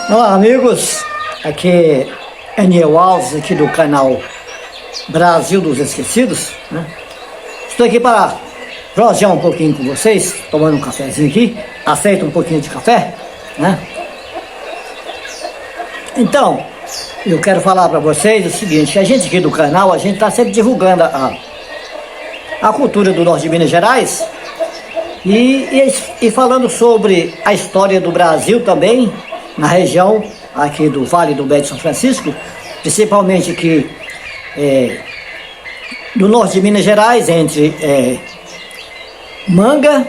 Olá, amigos, aqui é Niel Alves, aqui do canal Brasil dos Esquecidos, né? Estou aqui para prosear um pouquinho com vocês, tomando um cafezinho aqui. Aceita um pouquinho de café, né? Então, eu quero falar para vocês o seguinte: a gente aqui do canal, a gente está sempre divulgando a cultura do norte de Minas Gerais e falando sobre a história do Brasil também, na região aqui do Vale do Médio São Francisco, principalmente aqui do norte de Minas Gerais, entre Manga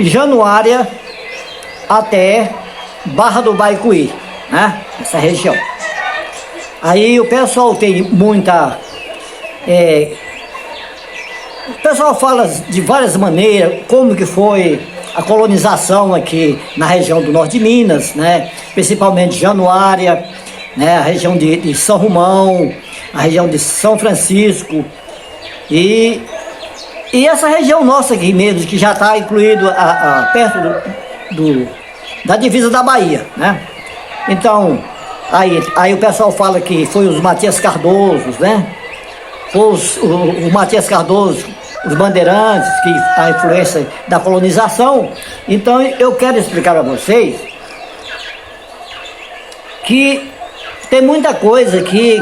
e Januária até Barra do Baicuí, né? Essa região. Aí o pessoal tem muita... o pessoal fala de várias maneiras como que foi a colonização aqui na região do norte de Minas, né? Principalmente Januária, né? A região de São Romão, a região de São Francisco e essa região nossa aqui mesmo, que já está incluído perto da divisa da Bahia, né? Então, aí o pessoal fala que foi os Matias Cardoso, né? Foi o Matias Cardoso, os bandeirantes, que a influência da colonização. Então eu quero explicar para vocês que tem muita coisa que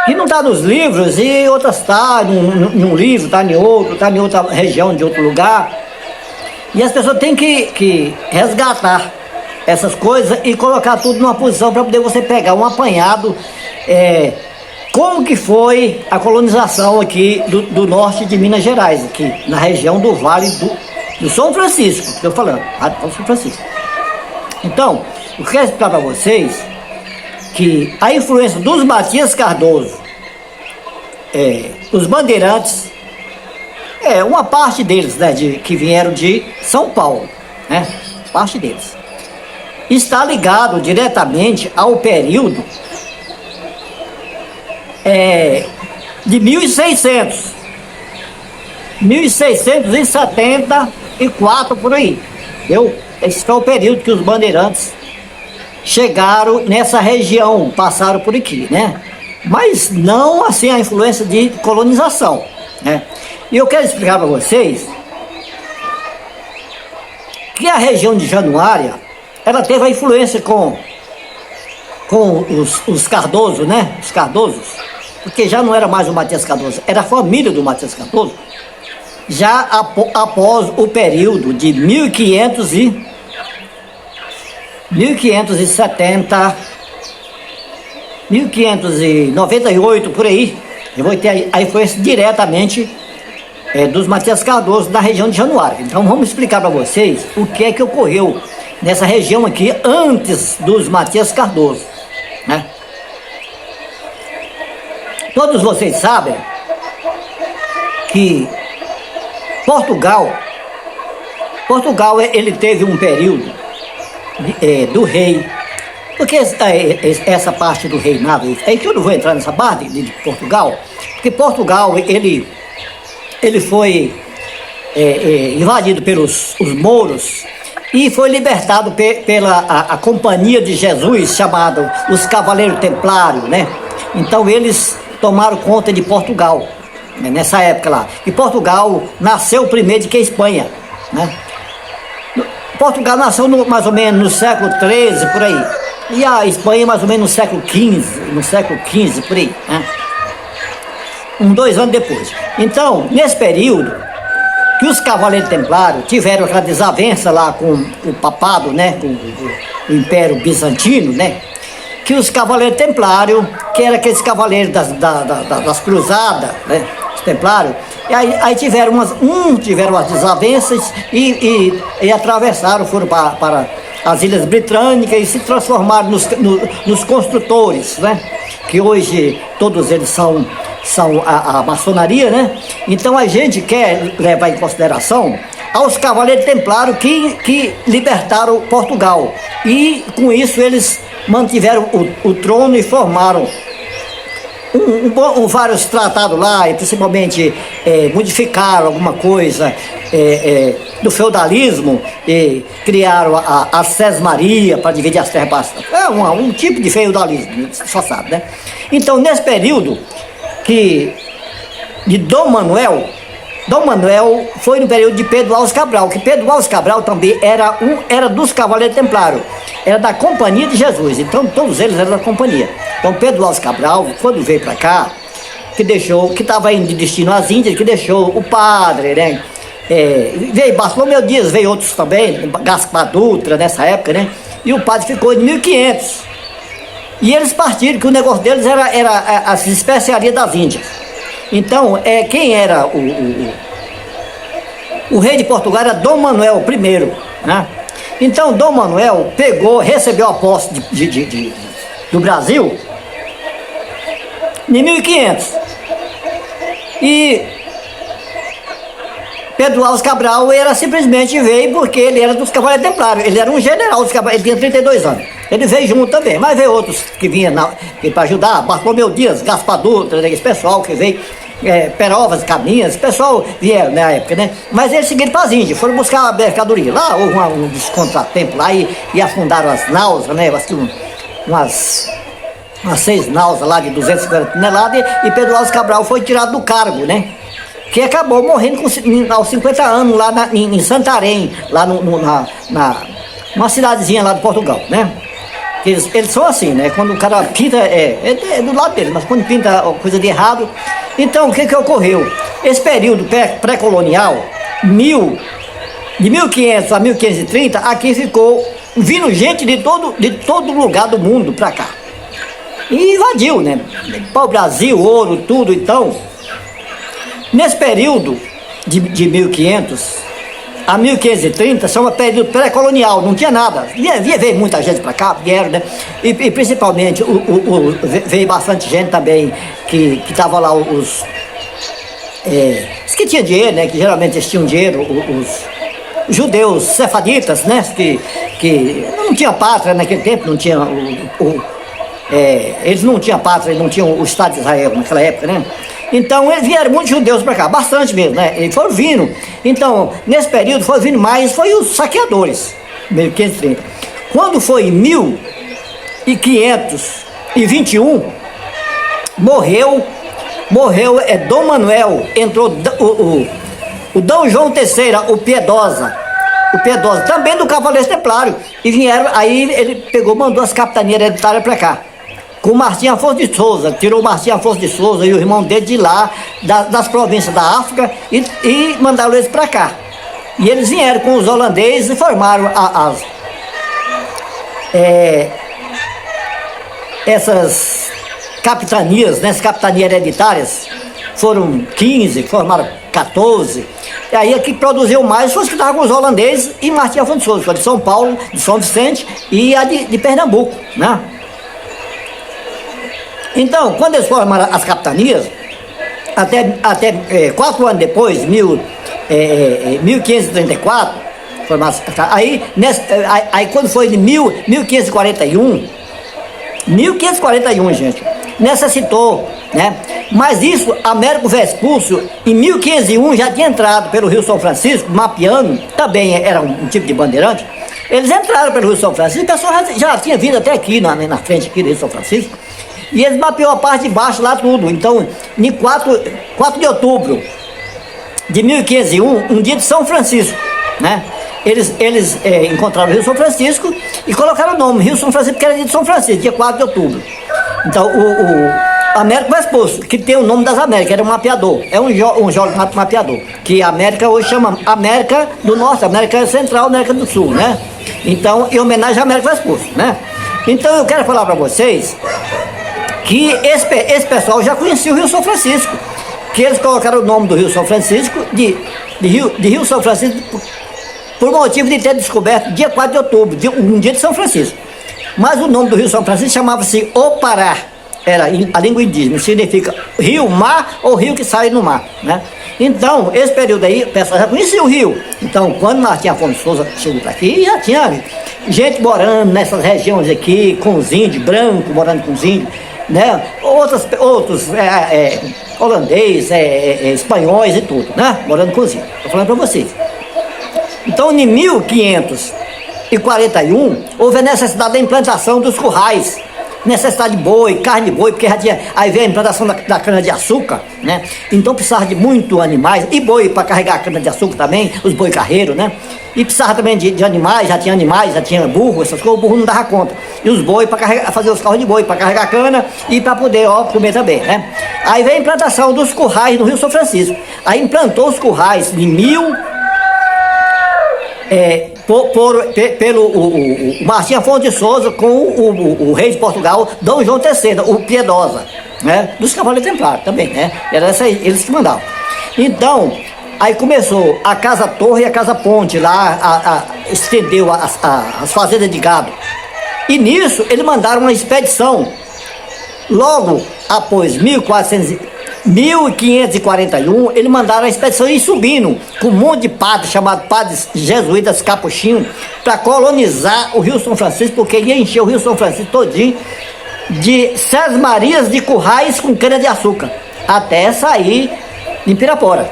não está nos livros e outras está em um livro, está em outro, está em outra região, de outro lugar. E as pessoas têm que resgatar essas coisas e colocar tudo numa posição para poder você pegar um apanhado, como que foi a colonização aqui do norte de Minas Gerais, aqui na região do Vale do São Francisco, que estou falando, do São Francisco. Então, eu quero explicar para vocês que a influência dos Matias Cardoso, os bandeirantes, uma parte deles, né, que vieram de São Paulo, né, parte deles, está ligado diretamente ao período de 1674 por aí, entendeu? Esse foi o período que os bandeirantes chegaram nessa região, passaram por aqui, né? Mas não assim a influência de colonização, né? E eu quero explicar para vocês que a região de Januária, ela teve a influência com os Cardoso, né? Os Cardosos, porque já não era mais o Matias Cardoso, era a família do Matias Cardoso, já após o período de 1598, por aí, eu vou ter a influência diretamente dos Matias Cardoso na região de Januária. Então vamos explicar para vocês o que é que ocorreu nessa região aqui antes dos Matias Cardoso, né? Todos vocês sabem que Portugal ele teve um período do rei, porque essa parte do reinado, é que eu não vou entrar nessa parte de Portugal, porque Portugal ele foi invadido pelos os mouros e foi libertado pela Companhia de Jesus, chamada os Cavaleiros Templários, né? Então eles tomaram conta de Portugal, né, nessa época lá. E Portugal nasceu primeiro do que a Espanha, né? Portugal nasceu mais ou menos no século XIII, por aí. E a Espanha mais ou menos no século XV, por aí, né? 2 anos depois. Então, nesse período, que os Cavaleiros Templários tiveram aquela desavença lá com o papado, né? Com o Império Bizantino, né? Que os Cavaleiros Templários, que eram aqueles cavaleiros das cruzadas, né? Os Templários, e aí tiveram as desavenças e atravessaram, foram para as Ilhas Britânicas e se transformaram nos construtores, né? Que hoje todos eles são a maçonaria, né? Então a gente quer levar em consideração aos Cavaleiros Templários que libertaram Portugal, e com isso eles mantiveram o trono e formaram vários tratados lá, e principalmente modificaram alguma coisa do feudalismo, e criaram a sesmaria para dividir as terras. É um tipo de feudalismo, só sabe, né? Então, nesse período de Dom Manuel foi no período de Pedro Álvares Cabral, que Pedro Álvares Cabral também era dos Cavaleiros Templários, era da Companhia de Jesus, então todos eles eram da Companhia. Então Pedro Álvares Cabral, quando veio para cá, que estava indo de destino às Índias, que deixou o padre, né? Veio Bartolomeu Dias, veio outros também, Gaspar Dutra nessa época, né? E o padre ficou em 1500. E eles partiram, que o negócio deles era as especiarias das Índias. Então, quem era o rei de Portugal era Dom Manuel I, né? Então, Dom Manuel recebeu a posse do Brasil em 1500. E Pedro Álvares Cabral simplesmente veio porque ele era dos Cavaleiros Templários, ele era um general dos Cavaleiros, ele tinha 32 anos. Ele veio junto também, mas veio outros que vinham para ajudar, Bartolomeu Dias, Gaspar Dutra, esse pessoal que veio, Perovas, Caminhas, esse pessoal vieram na época, né? Mas eles seguiram para as Índias, foram buscar a mercadoria. Lá houve um descontratempos lá e afundaram as nausas, né? Umas 6 nausas lá de 250 toneladas e Pedro Álvares Cabral foi tirado do cargo, né? Que acabou morrendo aos 50 anos lá em Santarém, lá numa cidadezinha lá de Portugal, né? Eles são assim, né? Quando o cara pinta, é do lado dele, mas quando pinta coisa de errado. Então, o que ocorreu? Esse período pré-colonial, de 1500 a 1530, aqui ficou vindo gente de todo lugar do mundo para cá. E invadiu, né? Para o Brasil, ouro, tudo. Então, nesse período de 1500 a 1530, chama período pré-colonial, não tinha nada. Veio muita gente para cá, vieram, né? E principalmente veio bastante gente também que estava lá, os que tinham dinheiro, né? Que geralmente eles tinham dinheiro, os judeus sefaditas, né? Que não tinham pátria naquele tempo, não tinha eles não tinham pátria, não tinham o Estado de Israel naquela época, né? Então, eles vieram muitos judeus para cá, bastante mesmo, né? Eles foram vindo. Então, nesse período, foi vindo mais, foi os saqueadores, 1530. Quando foi em 1521, morreu Dom Manuel, entrou o Dom João III, o Piedosa, também do Cavaleiro Templário, e vieram, aí ele mandou as capitanias hereditárias para cá. Com o Martim Afonso de Souza, tirou o Martim Afonso de Souza e o irmão dele de lá, das províncias da África, e mandaram eles para cá. E eles vieram com os holandeses e formaram essas capitanias, né, as capitanias hereditárias. Foram 15, formaram 14. E aí a que produziu mais foi os que estavam com os holandeses e Martim Afonso de Souza, de São Paulo, de São Vicente e a de Pernambuco, né? Então, quando eles formaram as capitanias, até 4 anos depois, 1534, aí quando foi de 1541, gente, necessitou, né? Mas isso, Américo Vespúcio, em 1501, já tinha entrado pelo Rio São Francisco, mapeando, também era um tipo de bandeirante. Eles entraram pelo Rio São Francisco, o pessoal já tinha vindo até aqui, na frente aqui do Rio São Francisco. E eles mapeou a parte de baixo lá tudo. Então, em 4 de outubro de 1501, um dia de São Francisco, né? Eles encontraram o Rio São Francisco e colocaram o nome Rio São Francisco, porque era dia de São Francisco, dia 4 de outubro. Então, o Américo Vespúcio, que tem o nome das Américas, era um mapeador, é um geólogo mapeador, que a América hoje chama América do Norte, América Central, América do Sul, né? Então, em homenagem a Américo Vespúcio, né? Então, eu quero falar para vocês que esse pessoal já conhecia o Rio São Francisco, que eles colocaram o nome do Rio São Francisco de Rio São Francisco por motivo de ter descoberto dia 4 de outubro, um dia de São Francisco. Mas o nome do Rio São Francisco chamava-se Opará, era a língua indígena, significa rio-mar ou rio que sai no mar, né? Então, esse período aí, o pessoal já conhecia o rio. Então, quando Martim Afonso de Souza chegou para aqui, já tinha gente morando nessas regiões aqui, com os índios, brancos morando com os índios, né? outros holandês, espanhóis e tudo, né? Morando com os índios. Estou falando para vocês. Então, em 1541, houve a necessidade da implantação dos currais. Necessidade de boi, carne de boi, porque já tinha, aí veio a implantação da cana-de-açúcar, né? Então precisava de muito animais, e boi para carregar a cana-de-açúcar também, os boi carreiros, né? E precisava também de animais, já tinha burro, essas coisas, o burro não dava conta. E os boi para fazer os carros de boi, para carregar a cana e para poder, comer também, né? Aí veio a implantação dos currais no Rio São Francisco. Aí implantou os currais em pelo Martim Afonso de Souza com o rei de Portugal, Dom João III, o Piedosa, né? Dos Cavaleiros Templários também, né? Era eles que mandavam. Então, aí começou a Casa Torre e a Casa Ponte, lá estendeu as fazendas de gado. E nisso, eles mandaram uma expedição, logo após 1541, eles mandaram a expedição ir subindo com um monte de padres, chamados padres jesuítas capuchinhos, para colonizar o Rio São Francisco, porque ia encher o Rio São Francisco todinho de sesmarias de currais com cana-de-açúcar, até sair em Pirapora.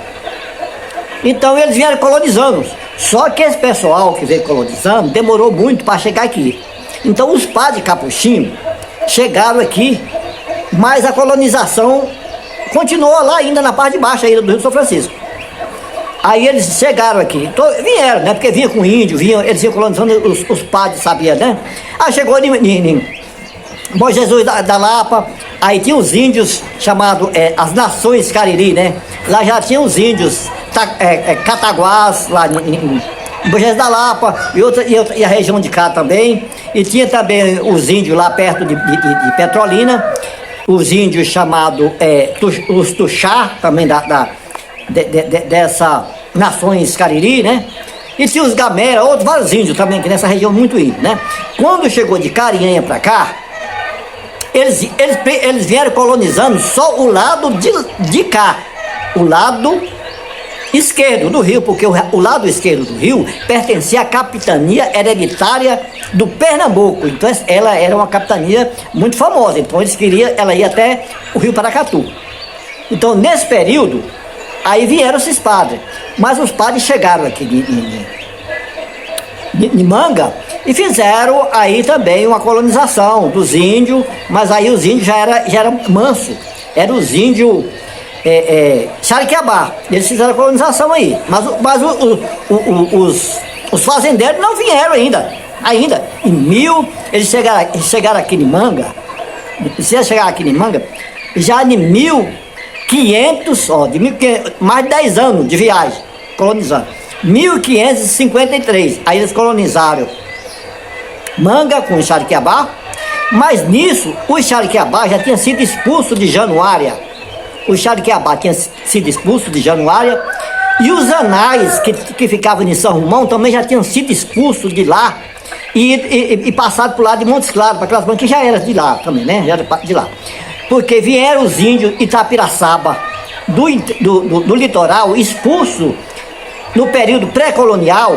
Então eles vieram colonizando, só que esse pessoal que veio colonizando demorou muito para chegar aqui. Então os padres capuchinhos chegaram aqui, mas a colonização continuou lá ainda na parte de baixo ainda do Rio São Francisco. Aí eles chegaram aqui, vieram, né? Porque vinha com índio, eles iam colonizando, os padres sabiam, né? Aí chegou Bom Jesus da Lapa, aí tinha os índios chamados as Nações Cariri, né? Lá já tinha os índios Cataguás, lá em Bom Jesus da Lapa, e a região de cá também. E tinha também os índios lá perto de Petrolina, os índios chamados os Tuxá, também dessa Nações Cariri, né? E tinha os Gamera, vários índios também, que nessa região muito índio, né? Quando chegou de Carinhanha para cá, eles vieram colonizando só o lado de cá, o lado esquerdo do rio, porque o lado esquerdo do rio pertencia à capitania hereditária do Pernambuco. Então ela era uma capitania muito famosa, então ela ia até o rio Paracatu. Então nesse período, aí vieram esses padres, mas os padres chegaram aqui em Manga e fizeram aí também uma colonização dos índios, mas aí os índios já eram mansos, eram os índios Xariquiabá. Eles fizeram a colonização aí, mas os fazendeiros não vieram ainda. Eles chegaram aqui em Manga, já em 1500, mais de 10 anos de viagem, colonizando. 1553, aí eles colonizaram Manga com o Xariquiabá, mas nisso o Xariquiabá já tinha sido expulso de Januária. O Xariquiabá tinha sido expulso de Januária e os anais que ficavam em São Romão também já tinham sido expulsos de lá e passado para o lado de Montes Claros, para aquelas bandas que já eram de lá também, né? Já era de lá. Porque vieram os índios Itapiraçaba do litoral, expulso no período pré-colonial,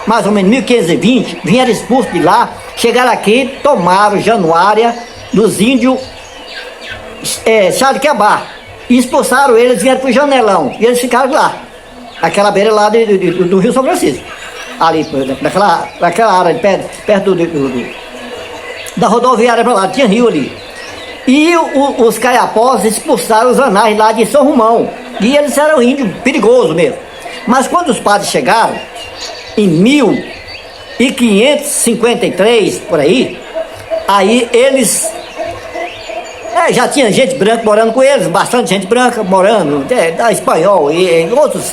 mais ou menos 1520, vieram expulsos de lá, chegaram aqui, tomaram Januária dos índios Xariquiabá. E expulsaram eles, vieram para o Janelão, e eles ficaram lá, naquela beira lá do Rio São Francisco, ali, naquela área, perto da rodoviária para lá, tinha rio ali. E os caiapós expulsaram os anais lá de São Romão, e eles eram índios perigosos mesmo. Mas quando os padres chegaram, em 1553, por aí eles... já tinha gente branca morando com eles, bastante gente branca morando, espanhol e outros,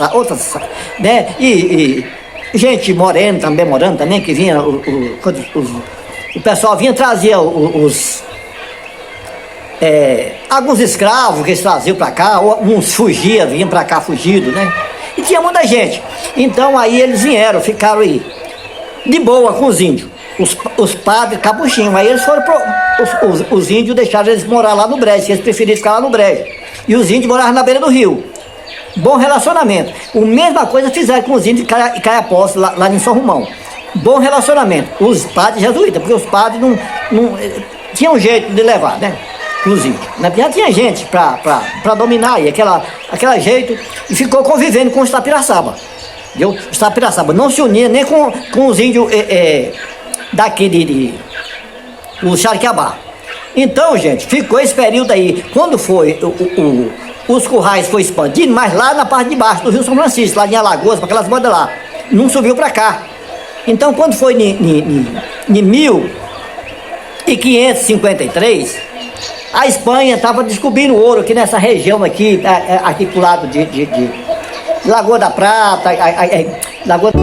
né? E gente morena também morando também, que vinha, o pessoal vinha, trazia alguns escravos que eles traziam para cá, uns vinham para cá fugido, né? E tinha muita gente. Então aí eles vieram, ficaram aí, de boa com os índios. Os padres capuchinhos, aí eles foram os índios deixaram eles morar lá no brejo, eles preferiram ficar lá no brejo. E os índios moravam na beira do rio. Bom relacionamento. A mesma coisa fizeram com os índios de Caiapós, lá em São Romão. Bom relacionamento. Os padres jesuítas, porque os padres não tinham um jeito de levar, né? os índios. Já tinha gente para dominar aí, aquela jeito, e ficou convivendo com os Tapiraçaba. Entendeu? Os Tapiraçaba não se uniam nem com os índios daqui de o Xariquebá. Então, gente, ficou esse período aí. Quando foi os currais foi expandindo, mas lá na parte de baixo do Rio São Francisco, lá em Alagoas, para aquelas bandas lá, não subiu para cá. Então, quando foi em 1553, a Espanha estava descobrindo ouro aqui nessa região aqui pro lado de Lagoa da Prata, Lagoa